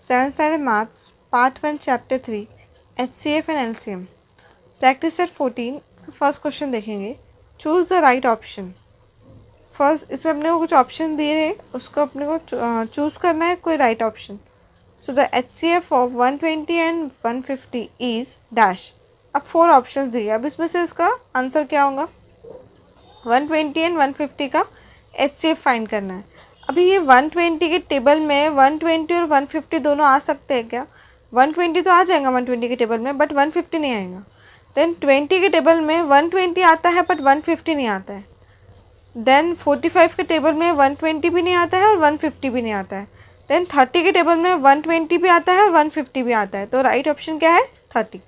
7th Standard Maths, Part 1, Chapter 3, HCF and LCM. Practice at 14. First question देखेंगे. Choose the right option. First इसमें अपने को कुछ option दिए हैं, उसको अपने को चूज़ करना है कोई right option. So the HCF of 120 and 150 is dash. अब 4 ऑप्शन दिए. अब इसमें से इसका आंसर क्या होगा? 120 एंड 150 का HCF फाइंड करना है. अभी ये 120 के टेबल में 120 और 150 दोनों आ सकते हैं क्या? 120 तो आ जाएगा 120 के टेबल में, बट 150 नहीं आएगा. देन 20 के टेबल में 120 आता है बट 150 नहीं आता है. देन 45 के टेबल में 120 भी नहीं आता है और 150 भी नहीं आता है. देन 30 के टेबल में 120 भी आता है और 150 भी आता है. तो राइट ऑप्शन क्या है? 30.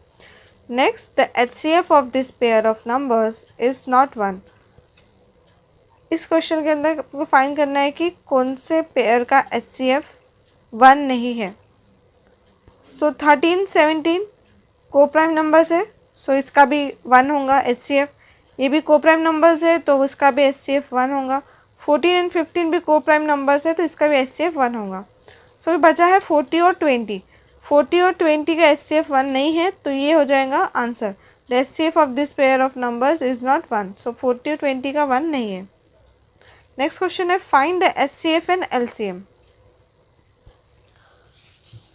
Next, the HCF of this pair of numbers is not 1. इस क्वेश्चन के अंदर आपको फाइंड करना है कि कौन से पेयर का HCF 1 नहीं है. सो 13, 17 को प्राइम नंबर्स है, सो इसका भी 1 होगा HCF. ये भी को प्राइम नंबर्स है तो इसका भी HCF 1 होगा. 14 एंड 15 भी को प्राइम नंबर्स है तो इसका भी HCF 1 होगा. सो बचा है 40 और 20. 40 और 20 का HCF 1 नहीं है तो ये हो जाएगा answer. The HCF of this pair of numbers is not 1. सो 40 और 20 का 1 नहीं है. नेक्स्ट क्वेश्चन है find the HCF and LCM.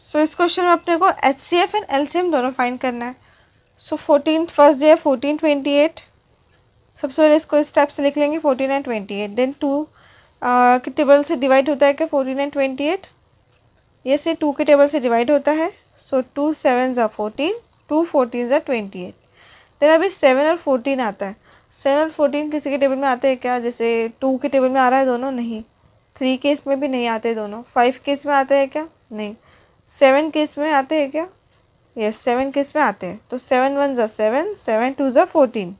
सो इस क्वेश्चन में अपने को HCF एंड LCM दोनों फाइंड करना है. सो 14 फर्स्ट डे 14, 28. सबसे पहले इसको इस टाइप से लिख लेंगे 14 एंड 28. देन 2 के टेबल से डिवाइड होता है क्या 14 एंड 28? ये से 2 के टेबल से डिवाइड होता है. सो 2 7 ज़ा 14, 2 14 ज़ा 28. देन अभी 7 और 14 आता है. 7 और 14 किसी के टेबल में आते हैं क्या? जैसे 2 के टेबल में आ रहा है दोनों, नहीं. 3 के इसमें भी नहीं आते दोनों. 5 के इसमें आते हैं क्या? नहीं. 7 के इसमें आते हैं क्या? यस, 7 के इसमें आते हैं. तो 7 1 ज़ा 7, 7 2 ज़ा 14.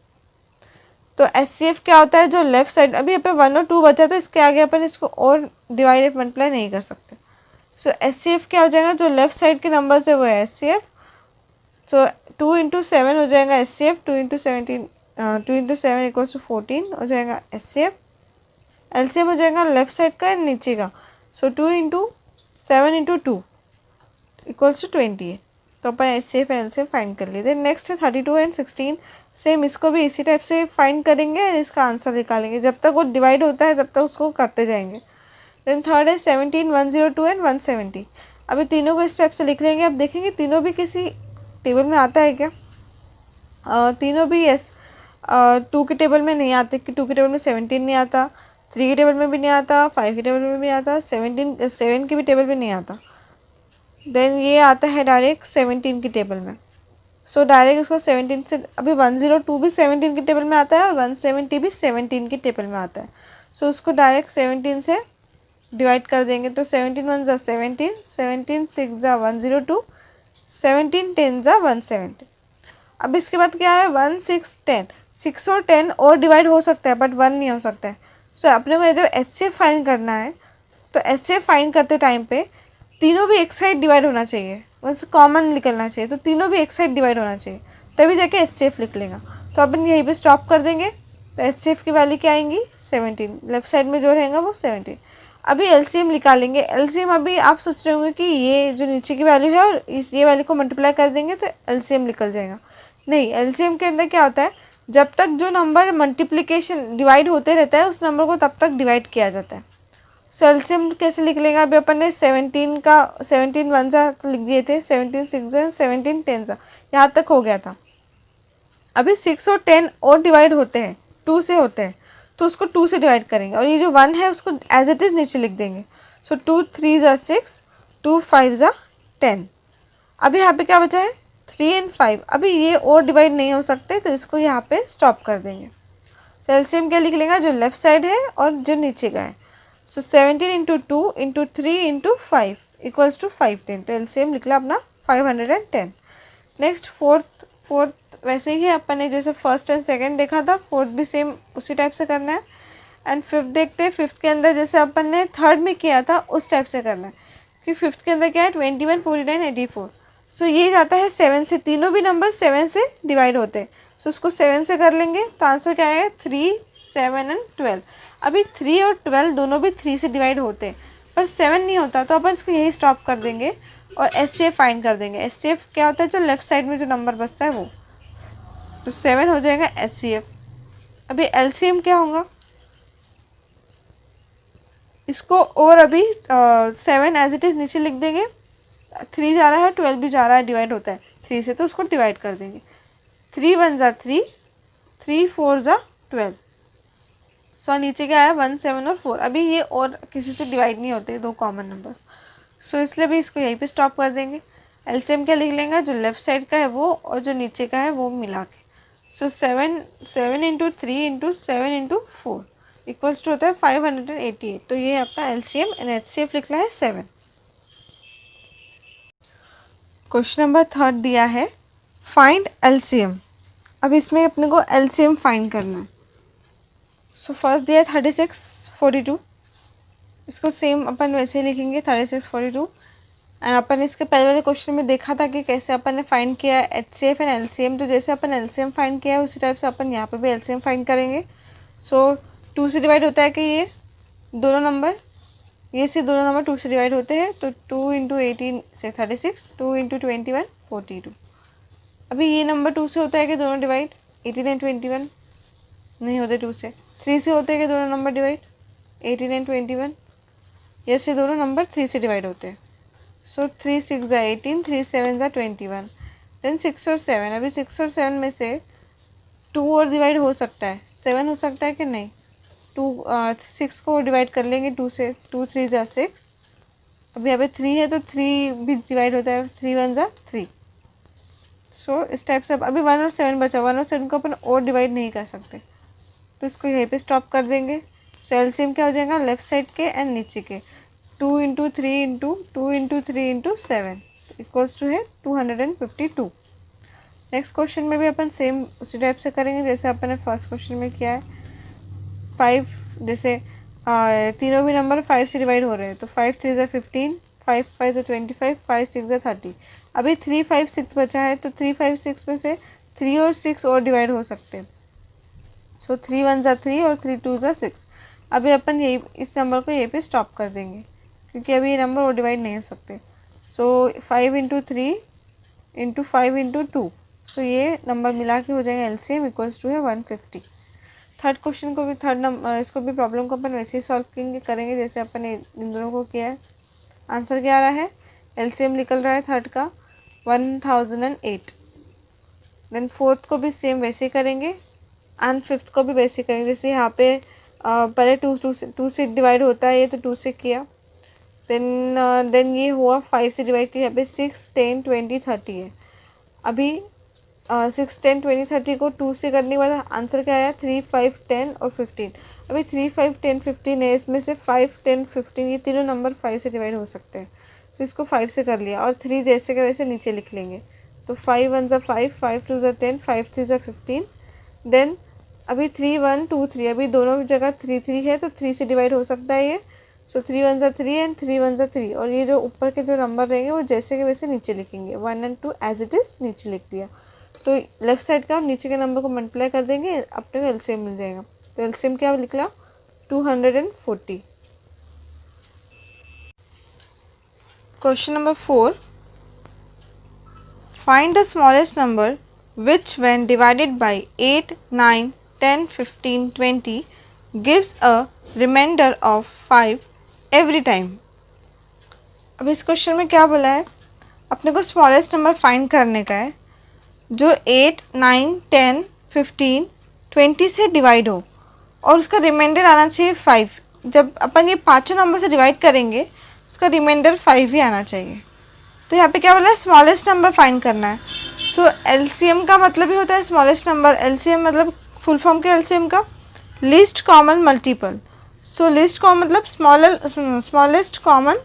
तो HCF क्या होता है? जो लेफ्ट साइड, अभी यहाँ पे 1 और 2 बचा तो इसके आगे अपन इसको और डिवाइड मल्टीप्लाई नहीं कर सकते. सो HCF क्या हो जाएगा? जो लेफ्ट साइड के नंबर है वो है HCF. सो 2 इंटू 7 हो जाएगा HCF. 2 into 17 2 into 7 equals to 14 हो जाएगा HCF. LCM हो जाएगा लेफ्ट साइड का नीचे का. सो 2 इंटू 7 इंटू 2 इक्वल्स टू 20. तो अपन HCF एंड LCM फाइंड कर लिए. देन नेक्स्ट है 32 एंड 16. सेम इसको भी इसी टाइप से फाइंड करेंगे और इसका आंसर निकालेंगे. जब तक वो डिवाइड होता है तब तक उसको करते जाएंगे. देन थर्ड है 17, 102 एंड 170. अभी तीनों को इस टाइप से लिख लेंगे. अब देखेंगे तीनों भी किसी टेबल में आता है क्या? तीनों भी यस 2 के टेबल में नहीं आते कि 2 के टेबल में 17 नहीं आता, 3 के टेबल में भी नहीं आता, 5 के टेबल में भी नहीं आता, 7 के भी टेबल में नहीं आता. देन ये आता है डायरेक्ट 17 की टेबल में. सो डायरेक्ट इसको 17 से, अभी 102 भी 17 के टेबल में आता है और 170 भी 17 के टेबल में आता है. सो उसको डायरेक्ट 17 से डिवाइड कर देंगे. तो 17 1 ज़ा 17, 17 6 ज़ा 102, 17 10 ज़ा 170. अब इसके बाद क्या है? 1 6 10. 6 और 10 और डिवाइड हो सकता है बट 1 नहीं हो सकता है. सो अपने को जब HCF फाइंड करना है तो HCF फाइंड करते टाइम पे तीनों भी एक साइड डिवाइड होना चाहिए, बस कॉमन निकलना चाहिए. तो तीनों भी एक साइड डिवाइड होना चाहिए तभी जाके HCF लिख लेगा. तो अपन यहीं पे स्टॉप कर देंगे. तो HCF की वैल्यू क्या आएंगी? 17. लेफ्ट साइड में जो रहेगा वो 17. अभी LCM निकालेंगे. LCM अभी आप सोच रहे होंगे कि ये जो नीचे की वैल्यू है और ये वैल्यू को मल्टीप्लाई कर देंगे तो LCM निकल जाएगा. नहीं, LCM के अंदर क्या होता है? जब तक जो नंबर मल्टीप्लिकेशन डिवाइड होते रहता है उस नंबर को तब तक डिवाइड किया जाता है. सो LCM कैसे लिख लेंगे? अभी अपन ने 17 का 17 1 ज़ा तो लिख दिए थे, 17 6 ज़ा, 17 10 ज़ा, यहाँ तक हो गया था. अभी 6 और 10 और डिवाइड होते हैं, 2 से होते हैं, तो उसको 2 से डिवाइड करेंगे और ये जो 1 है उसको एज इट इज़ नीचे लिख देंगे. सो 2 3 ज़ा 6, 2 5 ज़ा 10. अभी यहाँ पे क्या बचा है? 3 एंड 5. अभी ये और डिवाइड नहीं हो सकते तो इसको यहाँ पे स्टॉप कर देंगे. तो LCM क्या लिख लेगा? जो लेफ्ट साइड है और जो नीचे का है. So 17 into 2 into 3 into 5 equals to 510. तो LCM निकला अपना 510. नेक्स्ट फोर्थ वैसे ही है अपन ने जैसे फर्स्ट एंड सेकंड देखा था, फोर्थ भी सेम उसी टाइप से करना है. एंड फिफ्थ देखते हैं. फिफ्थ के अंदर जैसे अपन ने थर्ड में किया था उस टाइप से करना है कि फिफ्थ के अंदर क्या है? 21 49 84. सो ये जाता है 7 से. तीनों भी नंबर 7 से डिवाइड होते हैं. सो उसको 7 से कर लेंगे तो आंसर क्या आएगा? 3 7 एंड 12. अभी 3 और 12 दोनों भी 3 से डिवाइड होते हैं पर 7 नहीं होता तो अपन इसको यही स्टॉप कर देंगे. और एचसीएफ फाइंड कर देंगे। एचसीएफ क्या होता है, जो लेफ्ट साइड में जो नंबर बचता है वो, तो 7 हो जाएगा एचसीएफ। अभी एलसीएम क्या होगा इसको, और अभी 7 एज इट इज़ नीचे लिख देंगे। 3 जा रहा है, 12 भी जा रहा है, डिवाइड होता है 3 से, तो उसको डिवाइड कर देंगे। 3 1 जा 3, 3 4 जा 12। सो नीचे क्या आया 1 7 और 4। अभी ये और किसी से डिवाइड नहीं होते, दो कॉमन नंबर्स, सो इसलिए भी इसको यहीं पे स्टॉप कर देंगे। एलसीएम क्या लिख लेंगे, जो लेफ्ट साइड का है वो और जो नीचे का है वो मिला के। So 7 into 3 into 7 into 4 equals to होता है 588। तो ये आपका एलसीएम एंड एचसीएफ निकला है 7। क्वेश्चन नंबर 3 दिया है फाइंड एलसीएम। अब इसमें अपने को एलसीएम फाइंड करना है। सो फर्स्ट दिया है 36 42, इसको सेम अपन वैसे ही लिखेंगे 36 42। एंड अपन इसके पहले वाले क्वेश्चन में देखा था कि कैसे अपन ने फाइंड किया है एचसीएफ एंड एलसीएम। तो जैसे अपन एलसीएम फाइंड किया है उसी टाइप से अपन यहाँ पे भी एलसीएम फाइंड करेंगे। सो 2 से डिवाइड होता है कि ये दोनों नंबर, ये से दोनों नंबर 2 से डिवाइड होते हैं, तो 2 इंटू 18 से 36, 2 इंटू 21 42। अभी ये नंबर 2 से होता है कि दोनों डिवाइड 18 एंड 21 नहीं होते 2 से। 3 से होते हैं कि दोनों नंबर डिवाइड 18 एंड 21, ये से दोनों नंबर 3 से डिवाइड होते हैं। सो 3 6 जा 18, 3 7 जा 21, देन 6 और 7। अभी 6 और 7 में से 2 और डिवाइड हो सकता है, 7 हो सकता है कि नहीं। 6 को डिवाइड कर लेंगे 2 से, 2 3 जा 6। अभी यहाँ पे 3 है तो 3 भी डिवाइड होता है, 3 1 जा 3। सो इस टाइप से अभी 1 और 7 बचा, 1 और 7 को अपन और डिवाइड नहीं कर सकते, तो इसको यहीं पे स्टॉप कर देंगे। सो एलसीएम क्या हो जाएगा, लेफ्ट साइड के एंड नीचे के 2 into 3 into 2 into 3 into 7 equals to है 252। नेक्स्ट क्वेश्चन में भी अपन सेम उसी टाइप से करेंगे जैसे अपन ने फर्स्ट क्वेश्चन में किया है। 5 जैसे तीनों भी नंबर 5 से डिवाइड हो रहे हैं, तो 5 3 जा 15, 5 5 जा 25, 5 6 जा 30। अभी 3 5 6 बचा है, तो 3 5 6 में से 3 और 6 और डिवाइड हो सकते हैं। सो 3 1 जा 3 और 3 2 जा 6। अभी अपन यही इस नंबर को यहीं पे स्टॉप कर देंगे क्योंकि अभी ये नंबर और डिवाइड नहीं हो सकते। सो 5 इंटू 3 इंटू 5 इंटू 2, सो ये नंबर मिला के हो जाएगा एलसीएम इक्वल्स टू है 150। थर्ड क्वेश्चन को भी इसको भी प्रॉब्लम को अपन वैसे ही सॉल्व करेंगे जैसे अपन ने इन दोनों को किया है। आंसर क्या आ रहा है, एलसीएम निकल रहा है थर्ड का 1008। देन फोर्थ को भी सेम वैसे ही करेंगे एंड फिफ्थ को भी वैसे ही करेंगे। जैसे यहाँ पे पहले 2 से डिवाइड होता है, ये तो 2 से किया, देन ये हुआ 5 से डिवाइड किया। यहाँ पे 6 10 20 30 है। अभी 6 10 20 30 को 2 से करने के बाद आंसर क्या आया 3 5 10 और 15। अभी 3 5 10 15 है, इसमें से 5 10 15 ये तीनों नंबर 5 से डिवाइड हो सकते हैं, तो इसको 5 से कर लिया और 3 जैसे का वैसे नीचे लिख लेंगे। तो 5 1 जा 5, 5 2 जा 10, 5 3 जा 15। देन अभी 3 1 2 3, अभी दोनों जगह 3 3 है तो 3 से डिवाइड हो सकता है ये। सो 3 1 जा 3 एंड 3 1 जा 3, और ये जो ऊपर के जो नंबर रहेंगे वो जैसे के वैसे नीचे लिखेंगे। 1 एंड 2 एज इट इज़ नीचे लिख दिया, तो लेफ्ट साइड का और नीचे के नंबर को मल्टीप्लाई कर देंगे, अपने को एलसीएम मिल जाएगा। तो एलसीएम क्या निकला 240। Question number 4, find the smallest number which when divided by 8 9 10 15 20 gives a remainder of 5 every time। अब इस क्वेश्चन में क्या बोला है, अपने को स्मॉलेस्ट नंबर फाइंड करने का है जो 8 9 10 15 20 से डिवाइड हो और उसका रिमाइंडर आना चाहिए 5। जब अपन ये पाँचों नंबर से डिवाइड करेंगे उसका रिमाइंडर 5 ही आना चाहिए। तो यहाँ पे क्या बोला है, स्मॉलेस्ट नंबर फाइंड करना है। सो एलसीएम का मतलब ही होता है स्मॉलेस्ट नंबर। एलसीएम मतलब फुल फॉर्म क्या एलसीएम का, लीस्ट कॉमन मल्टीपल। सो लीस्ट कॉमन मतलब स्मॉलेस्ट कॉमन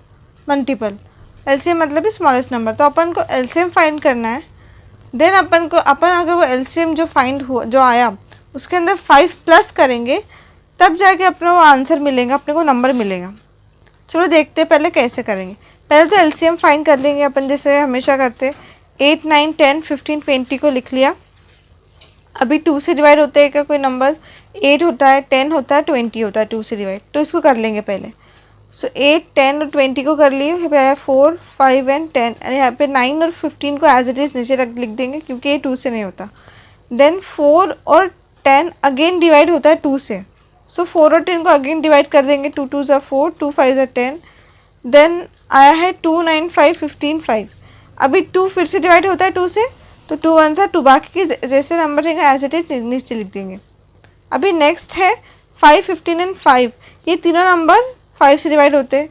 मल्टीपल, एलसीएम मतलब ही स्मॉलेस्ट नंबर। तो अपन को एलसीएम फाइंड करना है। देन अपन अगर वो एलसीएम जो फाइंड हुआ जो आया उसके अंदर 5 प्लस करेंगे तब जाके अपने वो आंसर मिलेगा, अपने को नंबर मिलेगा। चलो देखते हैं पहले कैसे करेंगे। पहले तो एलसीएम फाइंड कर लेंगे अपन जैसे हमेशा करते। 8 9 10 15 20 को लिख लिया। अभी 2 से डिवाइड होते हैं क्या कोई नंबर, 8 होता है 10 होता है 20 होता है 2 से डिवाइड, तो इसको कर लेंगे पहले। सो 8, 10 और 20 को कर लिए, यहाँ पे आया 4, 5 एंड 10, एंड यहाँ पे 9 और 15 को एज इट इज़ नीचे रख लिख देंगे क्योंकि ये 2 से नहीं होता। देन 4 और 10 अगेन डिवाइड होता है 2 से, सो 4 और 10 को अगेन डिवाइड कर देंगे, 2 2 ज़ा 4, 2 5 ज़ा 10। देन आया है 2, 9, 5, 15, 5। अभी 2 फिर से डिवाइड होता है 2 से, तो 2 1 सा 2, बाकी के जैसे नंबर रहेंगे एज इट इज नीचे लिख देंगे। अभी नेक्स्ट है 5, 15 एंड 5, ये तीनों नंबर 5 से डिवाइड होते हैं।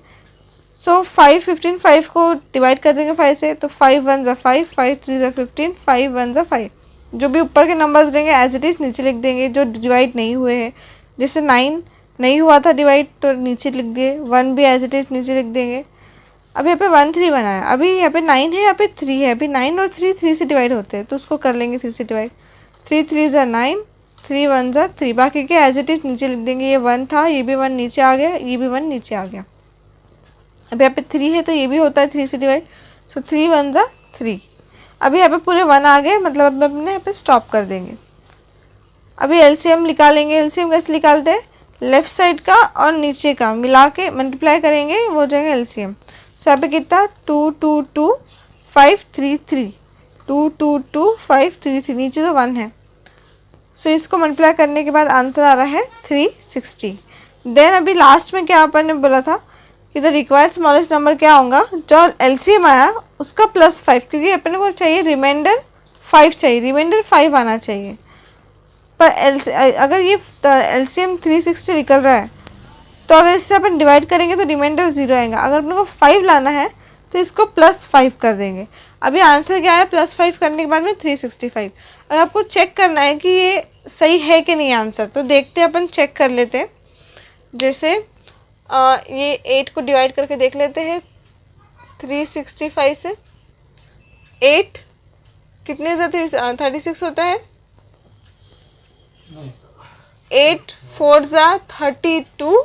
सो 5, 15, 5 को डिवाइड कर देंगे 5 से, तो 5 1 ज़ा 5, 5 3 ज़ा 15, 5 1 ज़ा 5। जो भी ऊपर के नंबर्स देंगे एज इट इज़ नीचे लिख देंगे, जो डिवाइड नहीं हुए हैं। जैसे 9 नहीं हुआ था डिवाइड तो नीचे लिख दिए, 1 भी एज इट इज़ नीचे लिख देंगे। अब यहाँ पे 1 3 बना है, अभी यहाँ पे 9 है, यहाँ पे 3 है। अभी 9 और 3 3 से डिवाइड होते हैं, तो उसको कर लेंगे 3 से डिवाइड। 3 3 ज़ा 9, 3 1 ज़ा 3, बाकी के एज इट इज़ नीचे लिख देंगे। ये 1 था, ये भी 1 नीचे आ गया, ये भी 1 नीचे आ गया। अब यहाँ पे 3 है तो ये भी होता है 3 से डिवाइड, सो 3 1 ज़ा 3। अभी यहाँ पे पूरे 1 आ गए, मतलब अब अपने यहाँ पे स्टॉप कर देंगे। अभी एलसीएम निकालेंगे। एलसीएम कैसे निकालते हैं, लेफ्ट साइड का और नीचे का मिला के मल्टीप्लाई करेंगे, वो हो जाएगा एलसीएम। सो यहाँ पे कितना 2 2 2 5 3 3, 2 2 2 5 3 3, नीचे तो 1 है। सो इसको मल्टीप्लाई करने के बाद आंसर आ रहा है 360। देन अभी लास्ट में क्या अपन ने बोला था कि द रिक्वायर्ड स्मॉलेस्ट नंबर क्या होगा, जो एलसीएम आया उसका +5, क्योंकि अपन को चाहिए रिमाइंडर 5 चाहिए, रिमाइंडर 5 आना चाहिए। पर अगर ये एलसीएम 360 निकल रहा है तो अगर इससे अपन डिवाइड करेंगे तो रिमाइंडर 0 आएगा। अगर अपने को 5 लाना है तो इसको +5 कर देंगे। अभी आंसर क्या है, +5 करने के बाद में 365। अगर आपको चेक करना है कि ये सही है कि नहीं आंसर, तो देखते हैं, अपन चेक कर लेते हैं। जैसे ये 8 को डिवाइड करके देख लेते हैं 365 से। 8 कितने से 36 होता है, 8 4 ज़ा 32।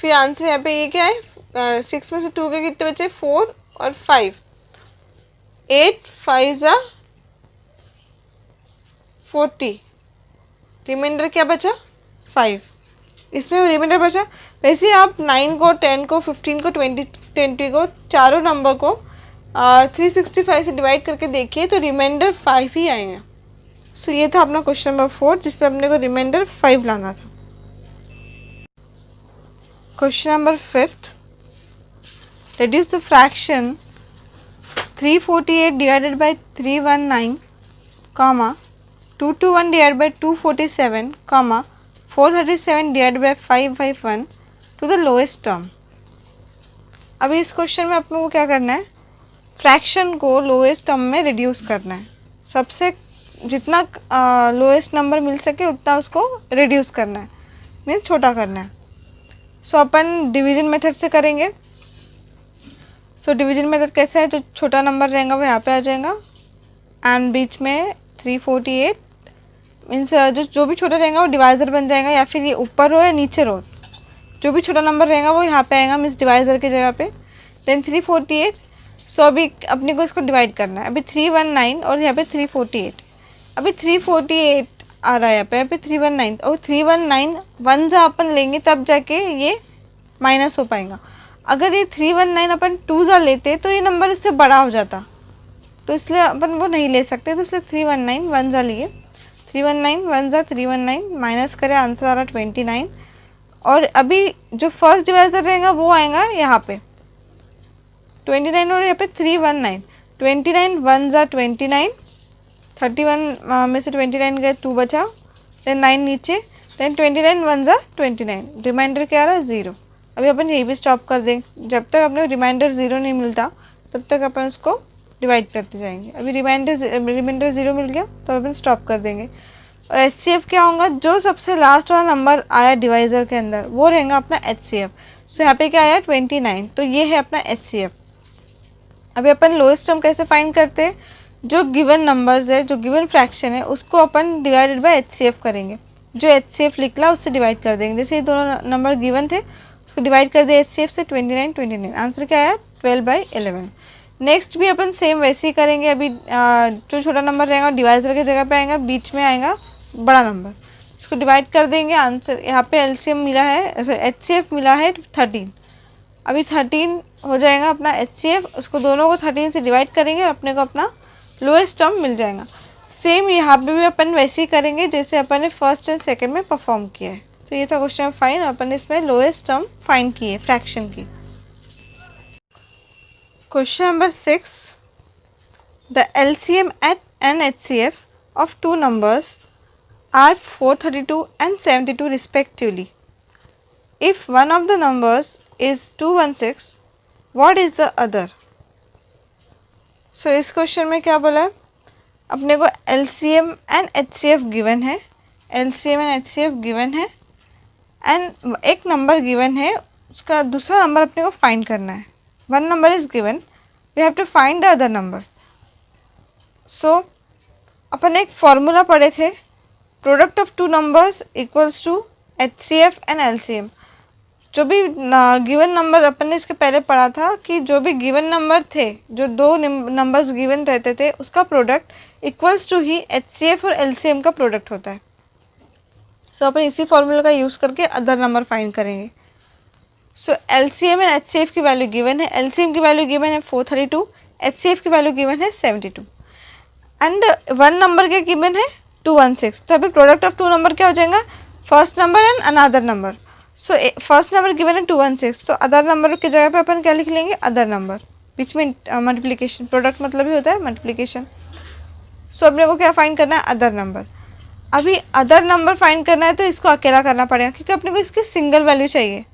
फिर आंसर यहाँ पे ये क्या है, 6 में से 2 के कितने बचे, 4 और 5। 8 5 ज़ा 40, रिमाइंडर क्या बचा 5, इसमें रिमाइंडर बचा। वैसे ही आप 9 को 10 को 15 को 20 को चारों नंबर को 365 से डिवाइड करके देखिए तो रिमाइंडर 5 ही आएंगे। सो ये था अपना क्वेश्चन नंबर 4 जिसमें अपने को रिमाइंडर 5 लाना था। Question number 5, reduce the fraction 348 divided by 319, comma 221 divided by 247, comma 437 divided by 551 to the lowest term। अभी इस क्वेश्चन में अपने को क्या करना है, फ्रैक्शन को लोएस्ट टर्म में रिड्यूस करना है। सबसे जितना लोएस्ट नंबर मिल सके उतना उसको रिड्यूस करना है, मीन्स छोटा करना है। सो अपन डिवीजन मेथड से करेंगे। सो डिवीजन मेथड कैसा है, जो छोटा नंबर रहेगा वो यहाँ पे आ जाएगा एंड बीच में 348 मीन्स जो भी छोटा रहेगा वो डिवाइज़र बन जाएगा, या फिर ये ऊपर हो या नीचे हो, जो भी छोटा नंबर रहेगा वो यहाँ पे आएगा मीन्स डिवाइज़र की जगह पे। देन 348। सो अभी अपने को इसको डिवाइड करना है। अभी 319 और यहाँ पे 348। अभी 348 आ रहा है यहाँ पे 319 और 319 1 जा अपन लेंगे तब जाके ये माइनस हो पाएगा। अगर ये 319 अपन 2 जा लेते तो ये नंबर इससे बड़ा हो जाता, तो इसलिए अपन वो नहीं ले सकते, तो इसलिए 319 1 जा लिए। 319 1 जा 319 माइनस करें, आंसर आ रहा 29। और अभी जो फर्स्ट डिवाइजर रहेगा वो आएगा यहाँ पे 29 और यहाँ पे 319। 29 1 जा 29, 31 में से 29 गए 2 बचा, देन 9 नीचे, देन 29 1 जा 29, रिमाइंडर क्या आ रहा है 0। अभी अपन यही भी स्टॉप कर देंगे, जब तक अपने रिमाइंडर 0 नहीं मिलता तब तक अपन उसको डिवाइड करते जाएंगे। अभी रिमाइंडर 0 मिल गया तो अपन स्टॉप कर देंगे। और HCF क्या होगा, जो सबसे लास्ट वाला नंबर आया डिवाइज़र के अंदर वो रहेगा अपना HCF। सो यहाँ पे क्या आया 29, तो ये है अपना HCF। अभी अपन लोएस्ट टर्म कैसे फाइंड करते हैं, जो गिवन नंबर्स है, जो गिवन फ्रैक्शन है उसको अपन डिवाइडेड बाय HCF करेंगे। जो HCF निकला उससे डिवाइड कर देंगे। जैसे ये दोनों नंबर गिवन थे उसको डिवाइड कर दिया HCF से 29 29, आंसर क्या आया 12/11। नेक्स्ट भी अपन सेम वैसे ही करेंगे। अभी जो छोटा नंबर रहेगा डिवाइजर की जगह पे आएगा, बीच में आएगा बड़ा नंबर। इसको डिवाइड कर देंगे, आंसर यहाँ पे एलसीएम मिला है, सॉरी एचसीएफ मिला है 13। अभी 13 हो जाएगा अपना एचसीएफ, उसको दोनों को 13 से डिवाइड करेंगे और अपने को अपना लोएस्ट टर्म मिल जाएगा। सेम यहाँ पे भी अपन वैसे ही करेंगे जैसे अपन ने फर्स्ट एंड सेकंड में परफॉर्म किया है। तो ये था क्वेश्चन फाइन, अपन ने इसमें लोएस्ट टर्म फाइंड की है फ्रैक्शन की। Question number 6, the LCM and HCF of two numbers are 432 and 72 respectively. If one of the numbers is 216, what is the other? So इस क्वेश्चन में क्या बोला है, अपने को LCM एंड HCF गिवन है, LCM एंड HCF गिवन है and एक नंबर गिवन है, उसका दूसरा नंबर अपने को फाइंड करना है। One number is given, we have to find the other number. So अपन एक फॉर्मूला पढ़े थे, product of two numbers equals to HCF and LCM। जो भी गिवन नंबर अपन ने इसके पहले पढ़ा था कि जो भी गिवन नंबर थे, जो दो नंबर्स गिवन रहते थे, उसका प्रोडक्ट इक्वल्स टू ही HCF और LCM का प्रोडक्ट होता है। सो अपन इसी फॉर्मूला का यूज़ करके अदर नंबर फाइंड करेंगे। सो LCM एंड HCF की वैल्यू गिवन है, LCM की वैल्यू गिवन है 432, HCF की वैल्यू गिवन है 72 एंड वन नंबर क्या गिवन है 216। तो अभी प्रोडक्ट ऑफ टू नंबर क्या हो जाएगा, first number and another number. So first number given है 216, तो अदर नंबर की जगह पे अपन क्या लिख लेंगे, अदर नंबर, बीच में मल्टीप्लिकेशन, प्रोडक्ट मतलब ही होता है मल्टीप्लिकेशन। सो अपने को क्या फाइंड करना है, अदर नंबर। अभी अदर नंबर फाइंड करना है तो इसको अकेला करना पड़ेगा क्योंकि अपने को इसकी सिंगल वैल्यू चाहिए,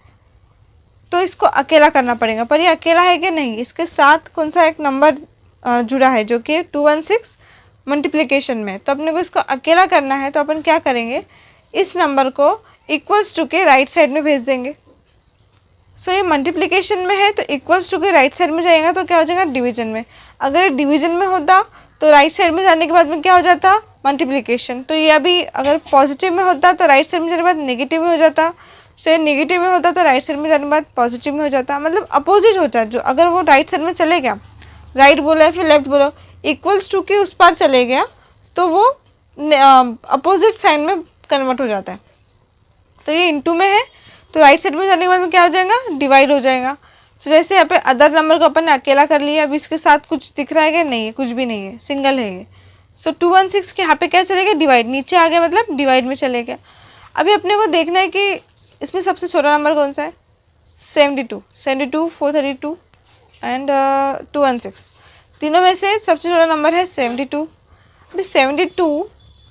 तो इसको अकेला करना पड़ेगा। पर ये अकेला है कि नहीं, इसके साथ कौन सा एक नंबर जुड़ा है जो कि 216 मल्टीप्लिकेशन में, तो अपने को इसको अकेला करना है। तो अपन क्या करेंगे, इस नंबर को इक्वल्स टू के राइट साइड में भेज देंगे। सो ये मल्टीप्लिकेशन में है तो इक्वल्स टू के राइट साइड में जाएगा तो क्या हो जाएगा, डिवीजन में। अगर डिवीजन में होता तो राइट साइड में जाने के बाद में क्या हो जाता, मल्टीप्लिकेशन। तो ये अभी अगर पॉजिटिव में होता तो राइट साइड में जाने के बाद नेगेटिव में हो जाता, सो ये नेगेटिव में होता तो राइट साइड में जाने के बाद पॉजिटिव में हो जाता, मतलब अपोजिट होता है। जो अगर वो राइट साइड में चले गया, राइट बोला है फिर लेफ्ट बोलो, इक्वल्स टू के उस पार चले गया तो वो अपोजिट साइन में कन्वर्ट हो जाता है। तो ये इनटू में है तो राइट साइड में जाने के बाद में क्या हो जाएगा, डिवाइड हो जाएगा। तो जैसे यहाँ पे अदर नंबर को अपन ने अकेला कर लिया, अभी इसके साथ कुछ दिख रहा है क्या, नहीं है, कुछ भी नहीं है, सिंगल है ये। सो 216 के यहाँ पे क्या चलेगा, डिवाइड, नीचे आ गया मतलब डिवाइड में चले गया। अभी अपने को देखना है कि इसमें सबसे छोटा नंबर कौन सा है, 72, 432 एंड 216, तीनों में से सबसे छोटा नंबर है 72। अभी 72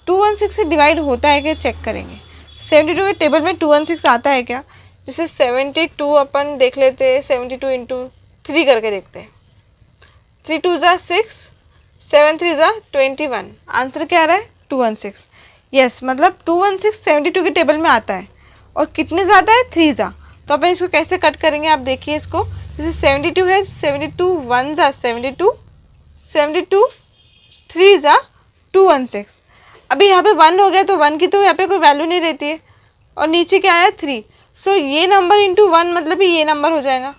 216 से डिवाइड होता है क्या, चेक करेंगे। 72 के टेबल में 216 आता है क्या, जैसे 72 अपन देख लेते हैं, 72 इंटू 3 करके देखते हैं। 3 2 ज़ा 6, 7 3 ज़ा 21, आंसर क्या आ रहा है 216। यस, मतलब 216 72 के टेबल में आता है और कितने ज़्यादा है 3 ज़ा। तो अपन इसको कैसे कट करेंगे, आप देखिए इसको, जैसे 72 है, 72 1 ज़ा 72, 72 3 ज़ा 216। अभी यहाँ पे 1 हो गया तो 1 की तो यहाँ पे कोई वैल्यू नहीं रहती है और नीचे क्या आया 3। सो ये नंबर इंटू 1 मतलब ही ये नंबर हो जाएगा।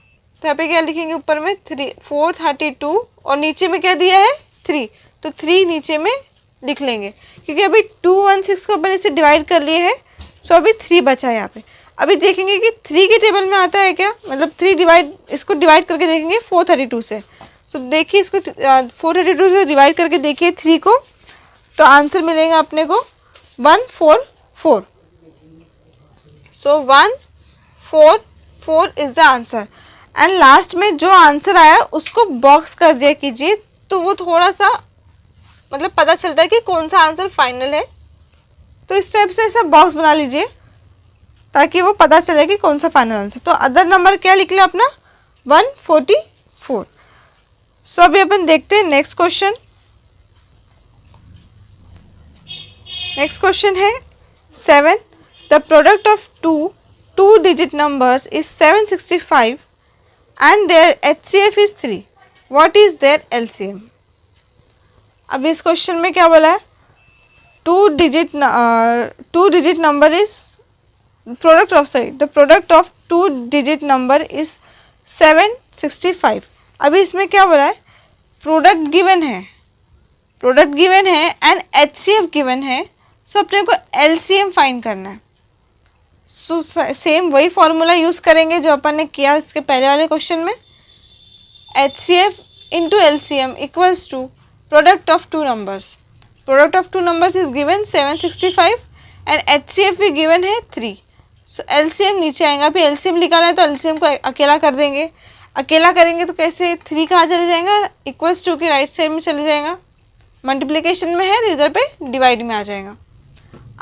तो यहाँ पे क्या लिखेंगे, ऊपर में 432 और नीचे में क्या दिया है 3, तो 3 नीचे में लिख लेंगे क्योंकि अभी 216 को अपन इसे डिवाइड कर लिए है। सो अभी 3 बचा है यहाँ पे। अभी देखेंगे कि 3 के टेबल में आता है क्या, मतलब 3 डिवाइड, इसको डिवाइड करके देखेंगे 432 से। तो देखिए इसको 432 से डिवाइड करके देखिए 3 को, तो आंसर मिलेगा अपने को 144। सो 144 is the answer. And last में जो आंसर आया उसको बॉक्स कर दिया कीजिए, तो वो थोड़ा सा मतलब पता चलता है कि कौन सा आंसर फाइनल है। तो इस टाइप से ऐसा बॉक्स बना लीजिए ताकि वो पता चले कि कौन सा फाइनल आंसर। तो अदर नंबर क्या लिख लिया अपना 144। सो अभी अपन देखते हैं नेक्स्ट क्वेश्चन। नेक्स्ट क्वेश्चन है 7, the product of two digit numbers is 765 and their HCF is 3, what is their LCM। अब इस क्वेश्चन में क्या बोला है, two digit number is the product of two digit number is 765। अभी इसमें क्या बोला है, प्रोडक्ट गिवन है एंड HCF गिवन है। सो अपने को एलसीएम फाइंड करना है। सो सेम वही फॉर्मूला यूज़ करेंगे जो अपन ने किया इसके पहले वाले क्वेश्चन में। HCF into LCM equals to product of two numbers. Product of two numbers is given 765 and HCF भी गिवन है 3। सो LCM नीचे आएगा। अभी LCM निकालना है तो LCM को अकेला कर देंगे। अकेला करेंगे तो कैसे, 3 कहाँ चले जाएगा, इक्वल्स टू के राइट साइड में चले जाएगा। मल्टीप्लिकेशन में है तो इधर पे डिवाइड में आ जाएगा।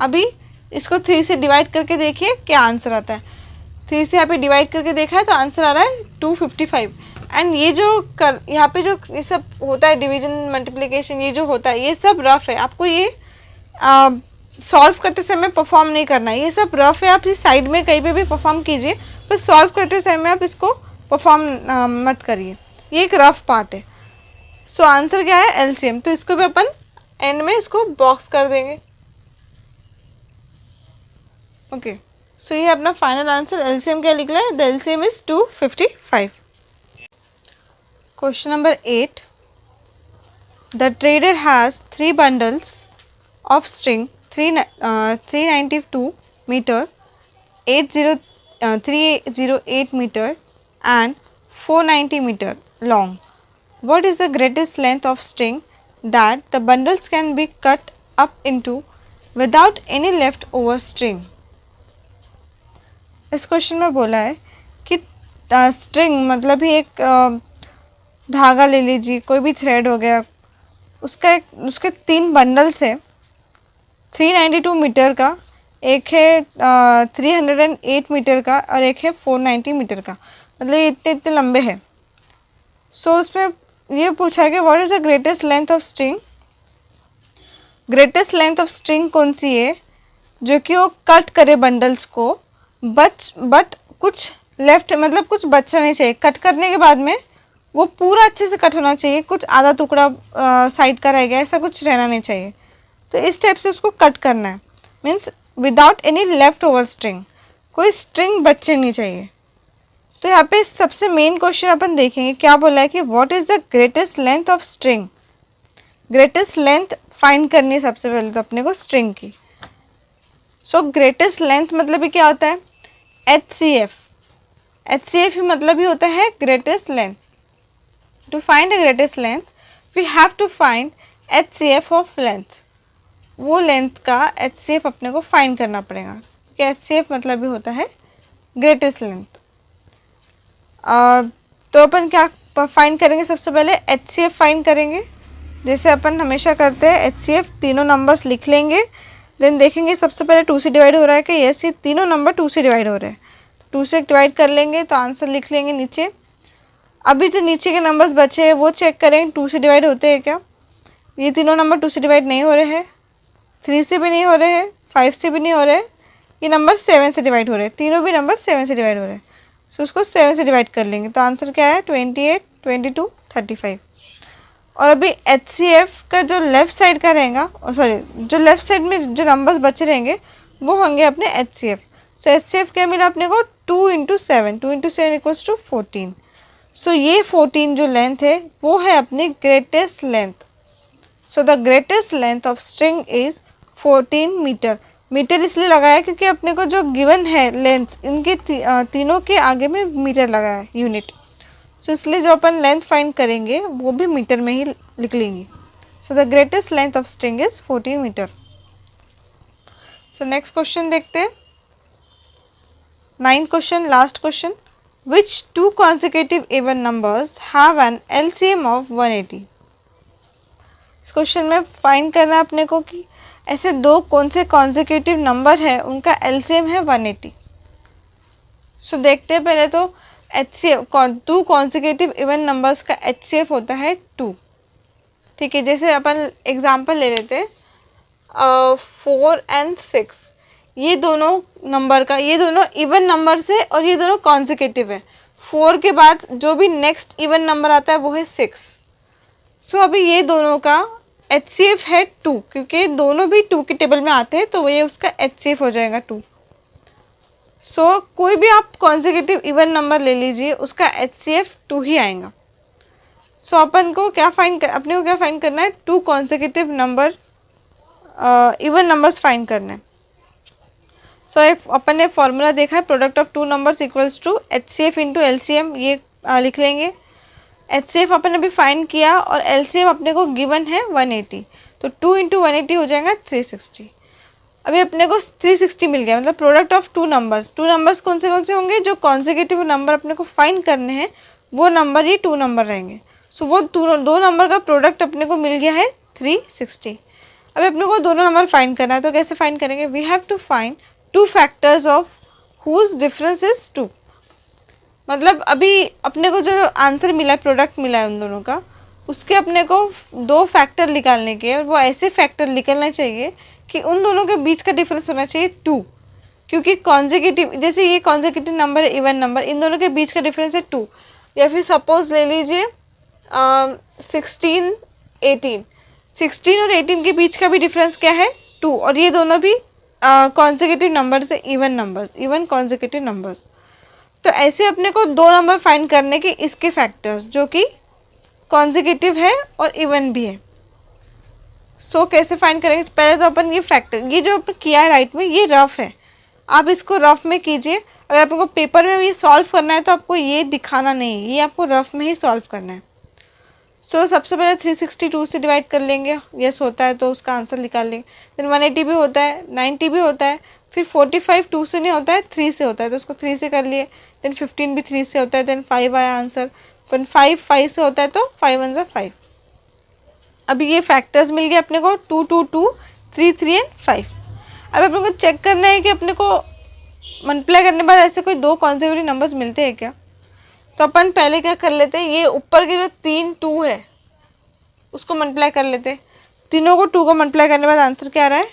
अभी इसको 3 से डिवाइड करके देखिए क्या आंसर आता है। 3 से यहाँ पे डिवाइड करके देखा है तो आंसर आ रहा है 255। एंड ये जो यहाँ पे जो ये सब होता है डिवीजन मल्टीप्लिकेशन, ये जो होता है ये सब रफ है, आपको ये सॉल्व करते समय परफॉर्म नहीं करना है। ये सब रफ है, आप इस साइड में कहीं पे भी परफॉर्म कीजिए, पर सॉल्व करते समय आप इसको परफॉर्म मत करिए, ये एक रफ पार्ट है। सो आंसर क्या है, एलसीएम। तो इसको भी अपन एंड में इसको बॉक्स कर देंगे। ओके, सो ये अपना फाइनल आंसर। एलसीएम क्या निकला है, the LCM is 255। Question number 8, the trader has 3 bundles of string 392 meter, 308 meter and 490 meter long. What is the greatest length of string that the bundles can be cut up into without any leftover string? इस question में बोला है कि string मतलब ही एक धागा ले लीजिए, कोई भी थ्रेड हो गया, उसके 3 बंडल्स है 392 मीटर का, एक है 308 मीटर का और एक है 490 मीटर का, मतलब ये इतने इतने लंबे हैं। सो उसमें ये पूछा कि what is the greatest length of string. Greatest length of string कौन सी है जो कि वो कट करे बंडल्स को, बट कुछ लेफ्ट मतलब कुछ बचना नहीं चाहिए। कट करने के बाद में वो पूरा अच्छे से कट होना चाहिए, कुछ आधा टुकड़ा साइड का रह गया ऐसा कुछ रहना नहीं चाहिए। तो इस टाइप से उसको कट करना है, means without any left over string, कोई स्ट्रिंग बचनी नहीं चाहिए। तो यहाँ पे सबसे मेन क्वेश्चन अपन देखेंगे क्या बोला है कि what is the greatest length of string. Greatest length find करनी है सबसे पहले तो अपने को स्ट्रिंग की। सो ग्रेटेस्ट लेंथ मतलब ही क्या होता है, HCF। HCF ही मतलब ही होता है greatest length. To find the greatest length we have to find HCF of length. वो लेंथ का HCF अपने को फाइंड करना पड़ेगा, कि HCF मतलब भी होता है ग्रेटेस्ट लेंथ। तो अपन क्या फाइंड करेंगे, सबसे पहले HCF फाइंड करेंगे, जैसे अपन हमेशा करते हैं। HCF तीनों नंबर्स लिख लेंगे, देन देखेंगे सबसे पहले 2 से डिवाइड हो रहा है कि यस, ये तीनों नंबर 2 से डिवाइड हो रहे हैं। 2 से डिवाइड कर लेंगे तो आंसर लिख लेंगे नीचे। अभी जो नीचे के नंबर्स बचे हैं वो चेक करेंगे 2 से डिवाइड होते हैं क्या। ये तीनों नंबर 2 से डिवाइड नहीं हो रहे हैं, 3 से भी नहीं हो रहे हैं, 5 से भी नहीं हो रहे हैं, ये नंबर 7 से डिवाइड हो रहे हैं। तीनों भी नंबर 7 से डिवाइड हो रहे हैं। सो उसको 7 से डिवाइड कर लेंगे तो आंसर क्या है 28, 22, 35। और अभी HCF का जो लेफ़्ट साइड का रहेगा, सॉरी जो लेफ़्ट साइड में जो नंबर्स बचे रहेंगे वो होंगे अपने HCF। सो HCF क्या मिला अपने को 2 × 7, 2 × 7 इक्वल्स टू 14। सो ये 14 जो लेंथ है वो है अपनी greatest length. So the greatest length of string is 14 meter. Meter इसलिए लगाया क्योंकि अपने को जो गिवन है लेंथ, इनके तीनों के आगे में मीटर लगा है, यूनिट। सो इसलिए जो अपन लेंथ फाइंड करेंगे वो भी मीटर में ही लिख लेंगे। So the greatest length of string is 14 meter. So next question देखते हैं, 9th question, last question. Which 2 consecutive even numbers have an LCM of 180? इस क्वेश्चन में फाइंड करना है अपने को कि ऐसे 2 कौन से कॉन्जिक्यूटिव नंबर है उनका LCM है 180। सो देखते हैं पहले तो HCF 2 कॉन्जिक्यूटिव इवन नंबर्स का HCF होता है 2। ठीक है, जैसे अपन एग्जांपल ले लेते हैं 4 और 6। ये दोनों नंबर का, ये दोनों इवन नंबर्स है और ये दोनों कॉन्जिक्यूटिव है। 4 के बाद जो भी नेक्स्ट इवन नंबर आता है वो है 6। सो अभी ये दोनों का HCF है 2, क्योंकि दोनों भी 2 के टेबल में आते हैं तो ये उसका HCF हो जाएगा 2। सो कोई भी आप कॉन्जिक्यूटिव इवन नंबर ले लीजिए, उसका HCF 2 ही आएगा। सो अपने को क्या फाइंड करना है, 2 consecutive number even numbers find करने हैं। सो एक अपन ने फॉर्मूला देखा है, product of two numbers equals to HCF into LCM, ये लिख लेंगे। HCF अपन ने अभी फाइंड किया और LCM अपने को गिवन है 180, तो 2 इंटू 180 हो जाएगा 360। अभी अपने को 360 मिल गया, मतलब प्रोडक्ट ऑफ टू नंबर्स कौन से होंगे, जो कॉन्जिक्यूटिव नंबर अपने को फाइंड करने हैं वो नंबर ये टू नंबर रहेंगे। सो वो दो नंबर का प्रोडक्ट अपने को मिल गया है 360। अभी अपने को दोनों नंबर फाइंड करना है, तो कैसे फाइंड करेंगे, we have to find two factors of whose difference is 2। मतलब अभी अपने को जो आंसर मिला है, प्रोडक्ट मिला है उन दोनों का, उसके अपने को दो फैक्टर निकालने के, और वो ऐसे फैक्टर निकलना चाहिए कि उन दोनों के बीच का डिफरेंस होना चाहिए 2, क्योंकि कॉन्जिक्यूटिव, जैसे ये कॉन्जिक्यूटिव नंबर है, इवन नंबर, इन दोनों के बीच का डिफरेंस है 2। या फिर सपोज ले लीजिए 16 और 18 के बीच का भी डिफरेंस क्या है 2, और ये दोनों भी कॉन्जिक्यूटिव नंबर्स है, इवन कॉन्जिक्यूटिव नंबर्स। तो ऐसे अपने को दो नंबर फाइंड करने के, इसके फैक्टर्स जो कि कॉन्जिक्यूटिव है और इवन भी है। सो कैसे फाइंड करेंगे, पहले तो अपन ये फैक्टर, ये जो अपन किया है राइट में, ये रफ है, आप इसको रफ में कीजिए। अगर आपको पेपर में ये सॉल्व करना है तो आपको ये दिखाना नहीं है, ये आपको रफ में ही सॉल्व करना है। सो सबसे पहले 362 से डिवाइड कर लेंगे, यस होता है तो उसका आंसर निकाल लेंगे। देन 180 भी होता है, 90 भी होता है, फिर 45 2 से नहीं होता है, 3 से होता है, तो उसको 3 से कर लिए। देन 15 भी 3 से होता है, देन 5 आया आंसर। देन 5 से होता है, तो 5 1 जा 5। अभी ये फैक्टर्स मिल गए अपने को 2 2 2 3 3 एंड 5। अब अपने को चेक करना है कि अपने को मल्टीप्लाई करने के बाद ऐसे कोई दो कॉन्सेक्यूटिव नंबर्स मिलते हैं क्या। तो अपन पहले क्या कर लेते हैं, ये ऊपर के जो 3 2 है उसको मल्टीप्लाई कर लेते हैं। तीनों को 2 को मल्टीप्लाई करने के बाद आंसर क्या आ रहा है,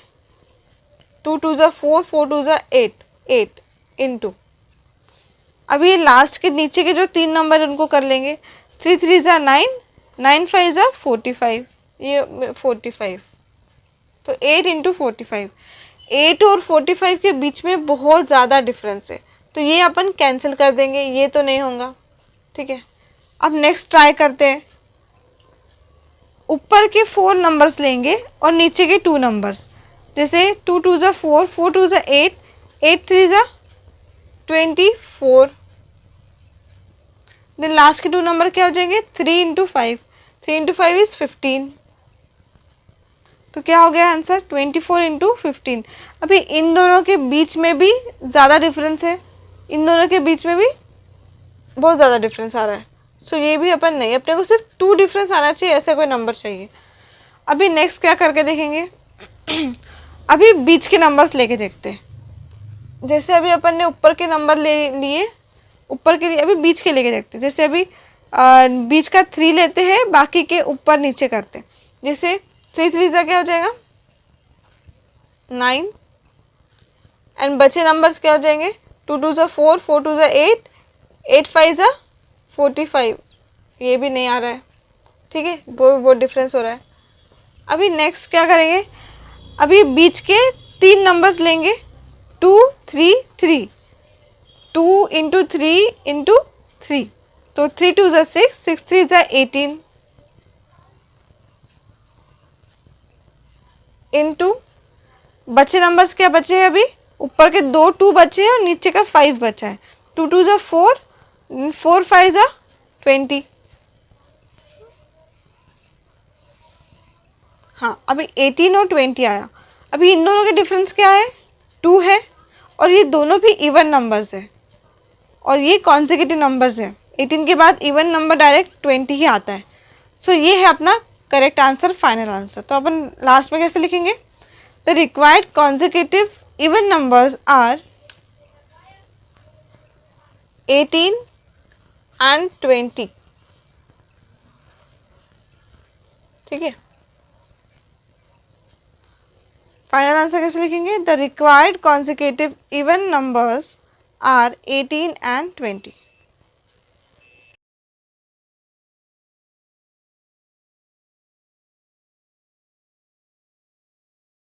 2 2 जा 4 4 2 जा 8 इंटू, अभी ये लास्ट के नीचे के जो 3 नंबर उनको कर लेंगे। 3 3 जा 9 9 5 जा 45, ये 45, तो 8 इंटू 45। 8 और 45 के बीच में बहुत ज़्यादा डिफरेंस है, तो ये अपन कैंसिल कर देंगे, ये तो नहीं होगा, ठीक है। अब नेक्स्ट ट्राई करते हैं, ऊपर के 4 नंबर्स लेंगे और नीचे के 2 नंबर्स, जैसे 2 2 जा 4 4 2 जा 8 8 3 जा 24। देन लास्ट के 2 नंबर क्या हो जाएंगे, 3 इंटू 5 3 इंटू 5 इज 15, तो क्या हो गया आंसर 24 इंटू 15। अभी इन दोनों के बीच में भी ज़्यादा डिफरेंस है, इन दोनों के बीच में भी बहुत ज़्यादा डिफरेंस आ रहा है। सो ये भी अपन नहीं, अपने को सिर्फ 2 डिफरेंस आना चाहिए, ऐसा कोई नंबर चाहिए। अभी नेक्स्ट क्या करके देखेंगे अभी बीच के नंबर्स लेके देखते हैं। जैसे अभी अपन ने ऊपर के नंबर ले लिए, ऊपर के लिए अभी बीच के लेके देखते हैं। जैसे अभी बीच का 3 लेते हैं, बाकी के ऊपर नीचे करते हैं। जैसे 3 3 जा क्या हो जाएगा 9, एंड बचे नंबर्स क्या हो जाएंगे 2 2 जा 4 4 2 जा 8 8 5 जा 45, ये भी नहीं आ रहा है, ठीक है, वो डिफरेंस हो रहा है। अभी नेक्स्ट क्या करेंगे, अभी बीच के 3 नंबर्स लेंगे 2 3 3, 2 इंटू 3 इंटू 3, तो 3 2 जा 6 6 3 जा 18 इंटू, बचे नंबर्स क्या बचे हैं, अभी ऊपर के 2 2 बचे हैं और नीचे का 5 बचा है। 2 2 जा 4 4 5 जा 20। हाँ, अभी 18 और 20 आया। अभी इन दोनों के डिफरेंस क्या है 2 है, और ये दोनों भी इवन नंबर्स है और ये कॉन्सेक्यूटिव नंबर्स है। 18 के बाद इवन नंबर डायरेक्ट 20 ही आता है। सो ये है अपना करेक्ट आंसर, फाइनल आंसर। तो अपन लास्ट में कैसे लिखेंगे, the required consecutive even numbers are 18 and 20, ठीक है। फाइनल आंसर कैसे लिखेंगे, the required consecutive even numbers are 18 and 20।